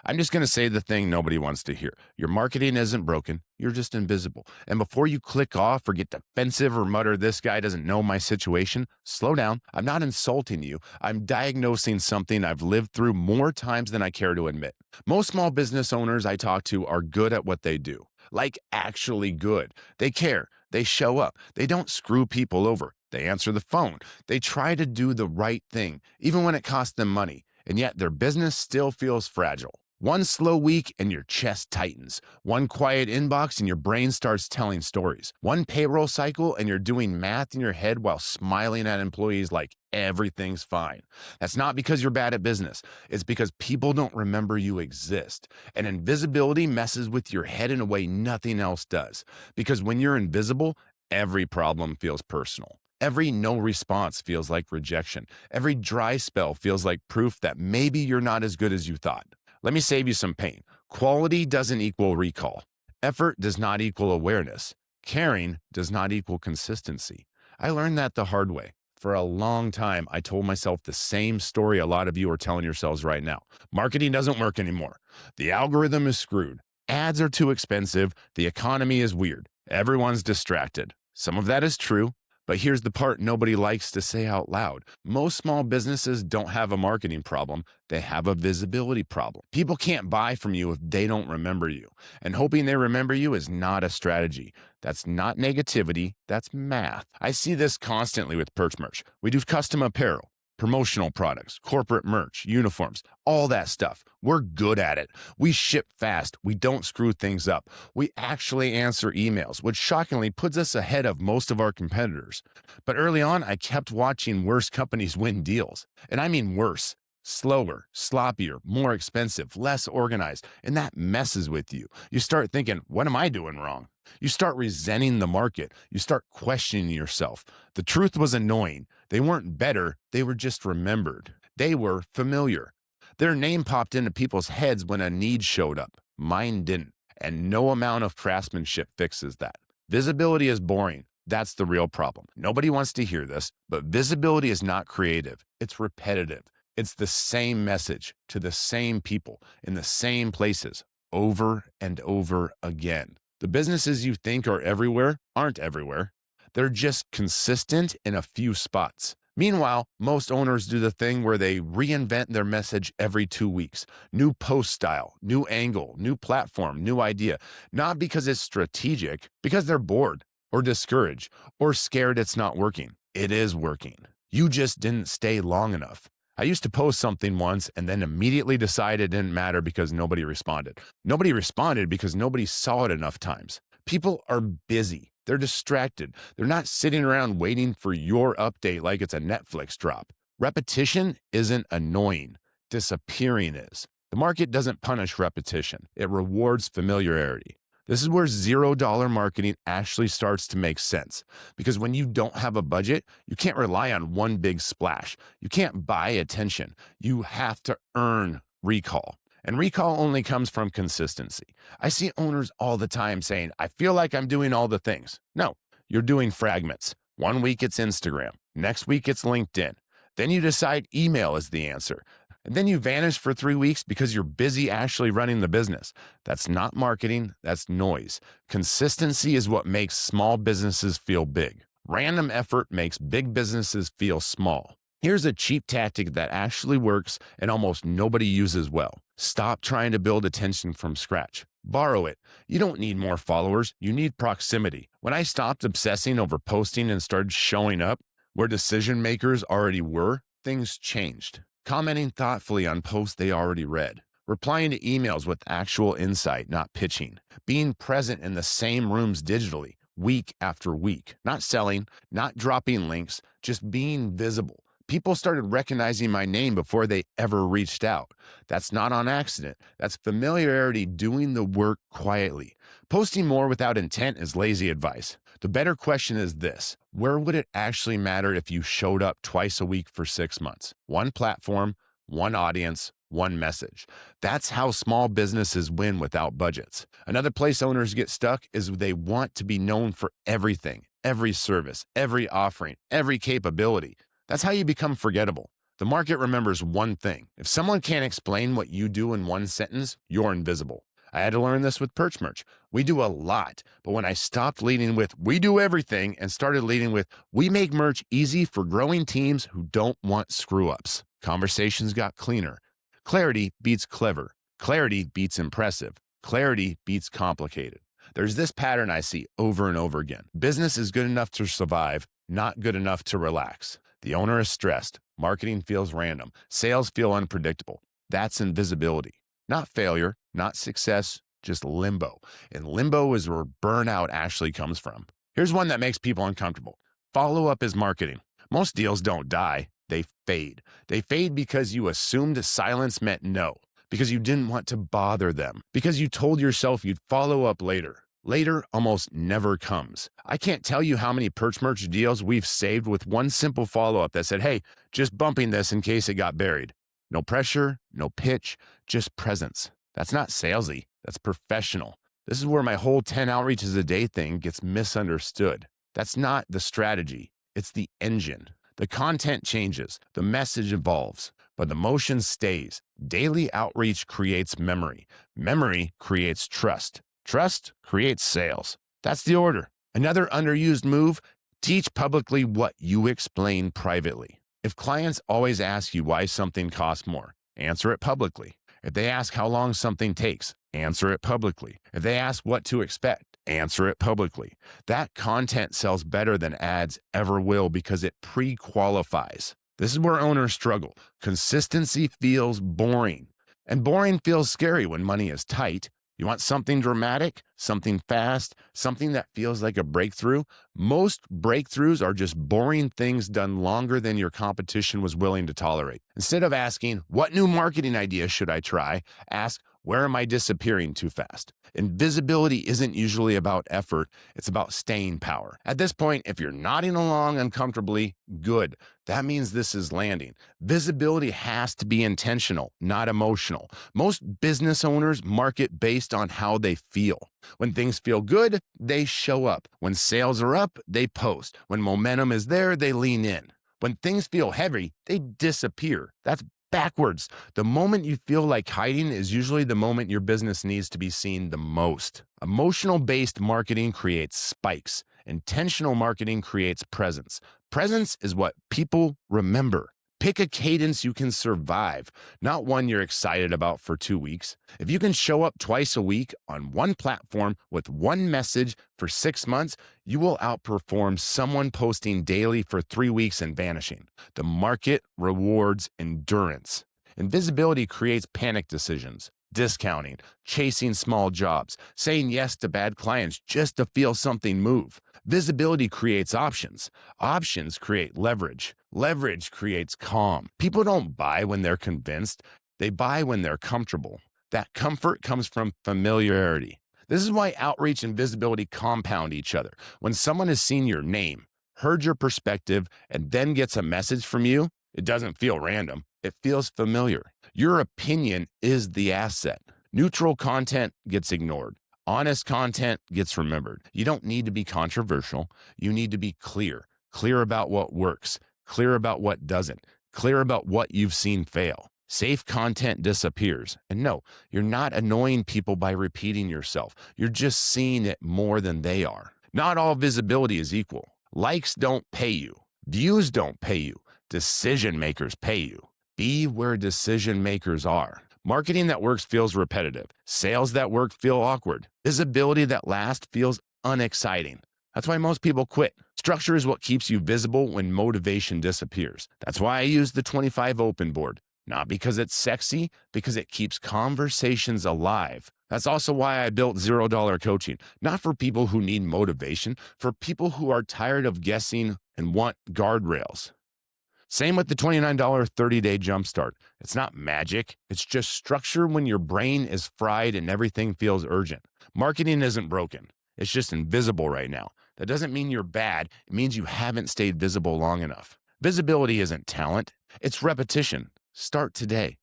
I'm just going to say the thing nobody wants to hear. Your marketing isn't broken. You're just invisible. And before you click off or get defensive or mutter, this guy doesn't know my situation, slow down. I'm not insulting you. I'm diagnosing something I've lived through more times than I care to admit. Most small business owners I talk to are good at what they do, like actually good. They care. They show up. They don't screw people over. They answer the phone. They try to do the right thing, even when it costs them money. And yet their business still feels fragile. One slow week and your chest tightens. One quiet inbox and your brain starts telling stories. One payroll cycle and you're doing math in your head while smiling at employees like everything's fine. That's not because you're bad at business. It's because people don't remember you exist. And invisibility messes with your head in a way nothing else does. Because when you're invisible, every problem feels personal. Every no response feels like rejection. Every dry spell feels like proof that maybe you're not as good as you thought. Let me save you some pain. Quality doesn't equal recall. Effort does not equal awareness. Caring does not equal consistency. I learned that the hard way. For a long time, I told myself the same story a lot of you are telling yourselves right now. Marketing doesn't work anymore. The algorithm is screwed. Ads are too expensive. The economy is weird. Everyone's distracted. Some of that is true. But here's the part nobody likes to say out loud. Most small businesses don't have a marketing problem. They have a visibility problem. People can't buy from you if they don't remember you. And hoping they remember you is not a strategy. That's not negativity. That's math. I see this constantly with Perch Merch. We do custom apparel, promotional products, corporate merch, uniforms, all that stuff. We're good at it. We ship fast. We don't screw things up. We actually answer emails, which shockingly puts us ahead of most of our competitors. But early on, I kept watching worse companies win deals. And I mean worse. Slower, sloppier, more expensive, less organized, and that messes with you. You start thinking, what am I doing wrong? You start resenting the market. You start questioning yourself. The truth was annoying. They weren't better, they were just remembered. They were familiar. Their name popped into people's heads when a need showed up. Mine didn't. And no amount of craftsmanship fixes that. Visibility is boring. That's the real problem. Nobody wants to hear this, but visibility is not creative. It's repetitive. It's the same message to the same people in the same places over and over again. The businesses you think are everywhere aren't everywhere. They're just consistent in a few spots. Meanwhile, most owners do the thing where they reinvent their message every 2 weeks. New post style, new angle, new platform, new idea. Not because it's strategic, because they're bored or discouraged or scared it's not working. It is working. You just didn't stay long enough. I used to post something once and then immediately decide it didn't matter because nobody responded. Nobody responded because nobody saw it enough times. People are busy. They're distracted. They're not sitting around waiting for your update like it's a Netflix drop. Repetition isn't annoying. Disappearing is. The market doesn't punish repetition. It rewards familiarity. This is where $0 marketing actually starts to make sense. Because when you don't have a budget, you can't rely on one big splash. You can't buy attention. You have to earn recall. And recall only comes from consistency. I see owners all the time saying, I feel like I'm doing all the things. No, you're doing fragments. One week it's Instagram. Next week it's LinkedIn. Then you decide email is the answer. And then you vanish for 3 weeks because you're busy actually running the business. That's not marketing, that's noise. Consistency is what makes small businesses feel big. Random effort makes big businesses feel small. Here's a cheap tactic that actually works and almost nobody uses well. Stop trying to build attention from scratch. Borrow it. You don't need more followers, you need proximity. When I stopped obsessing over posting and started showing up where decision makers already were, things changed. Commenting thoughtfully on posts they already read, replying to emails with actual insight, not pitching, being present in the same rooms digitally, week after week, not selling, not dropping links, just being visible. People started recognizing my name before they ever reached out. That's not on accident. That's familiarity doing the work quietly. Posting more without intent is lazy advice. The better question is this: where would it actually matter if you showed up twice a week for 6 months? One platform, one audience, one message. That's how small businesses win without budgets. Another place owners get stuck is they want to be known for everything, every service, every offering, every capability. That's how you become forgettable. The market remembers one thing. If someone can't explain what you do in one sentence, you're invisible. I had to learn this with Perch Merch. We do a lot, but when I stopped leading with we do everything and started leading with we make merch easy for growing teams who don't want screw ups, conversations got cleaner. Clarity beats clever. Clarity beats impressive. Clarity beats complicated. There's this pattern I see over and over again. Business is good enough to survive, not good enough to relax. The owner is stressed. Marketing feels random. Sales feel unpredictable. That's invisibility. Not failure, not success, just limbo. And limbo is where burnout actually comes from. Here's one that makes people uncomfortable. Follow-up is marketing. Most deals don't die, they fade. They fade because you assumed silence meant no, because you didn't want to bother them, because you told yourself you'd follow up later. Later almost never comes. I can't tell you how many Perch Merch deals we've saved with one simple follow-up that said, hey, just bumping this in case it got buried. No pressure, no pitch, just presence. That's not salesy, that's professional. This is where my whole 10 outreaches a day thing gets misunderstood. That's not the strategy, it's the engine. The content changes, the message evolves, but the motion stays. Daily outreach creates memory. Memory creates trust. Trust creates sales. That's the order. Another underused move, teach publicly what you explain privately. If clients always ask you why something costs more, answer it publicly. If they ask how long something takes, answer it publicly. If they ask what to expect, answer it publicly. That content sells better than ads ever will because it pre-qualifies. This is where owners struggle. Consistency feels boring. And boring feels scary when money is tight. You want something dramatic, something fast, something that feels like a breakthrough? Most breakthroughs are just boring things done longer than your competition was willing to tolerate. Instead of asking, what new marketing idea should I try? Ask, where am I disappearing too fast? Invisibility isn't usually about effort, it's about staying power. At this point, if you're nodding along uncomfortably, good. That means this is landing. Visibility has to be intentional, not emotional. Most business owners market based on how they feel. When things feel good, they show up. When sales are up, they post. When momentum is there, they lean in. When things feel heavy, they disappear. That's backwards. The moment you feel like hiding is usually the moment your business needs to be seen the most. Emotional-based marketing creates spikes. Intentional marketing creates presence. Presence is what people remember. Pick a cadence you can survive, not one you're excited about for 2 weeks. If you can show up twice a week on one platform with one message for 6 months, you will outperform someone posting daily for 3 weeks and vanishing. The market rewards endurance. Invisibility creates panic decisions, discounting, chasing small jobs, saying yes to bad clients just to feel something move. Visibility creates options. Options create leverage. Leverage creates calm. People don't buy when they're convinced. They buy when they're comfortable. That comfort comes from familiarity. This is why outreach and visibility compound each other. When someone has seen your name, heard your perspective, and then gets a message from you, it doesn't feel random. It feels familiar. Your opinion is the asset. Neutral content gets ignored. Honest content gets remembered. You don't need to be controversial. You need to be clear. Clear about what works. Clear about what doesn't. Clear about what you've seen fail. Safe content disappears. And no, you're not annoying people by repeating yourself. You're just seeing it more than they are. Not all visibility is equal. Likes don't pay you. Views don't pay you. Decision makers pay you. Be where decision makers are. Marketing that works feels repetitive. Sales that work feel awkward. Visibility that lasts feels unexciting. That's why most people quit. Structure is what keeps you visible when motivation disappears. That's why I use the 25 open board. Not because it's sexy, because it keeps conversations alive. That's also why I built $0 coaching. Not for people who need motivation, for people who are tired of guessing and want guardrails. Same with the $29 30-day Jumpstart. It's not magic. It's just structure when your brain is fried and everything feels urgent. Marketing isn't broken. It's just invisible right now. That doesn't mean you're bad. It means you haven't stayed visible long enough. Visibility isn't talent. It's repetition. Start today.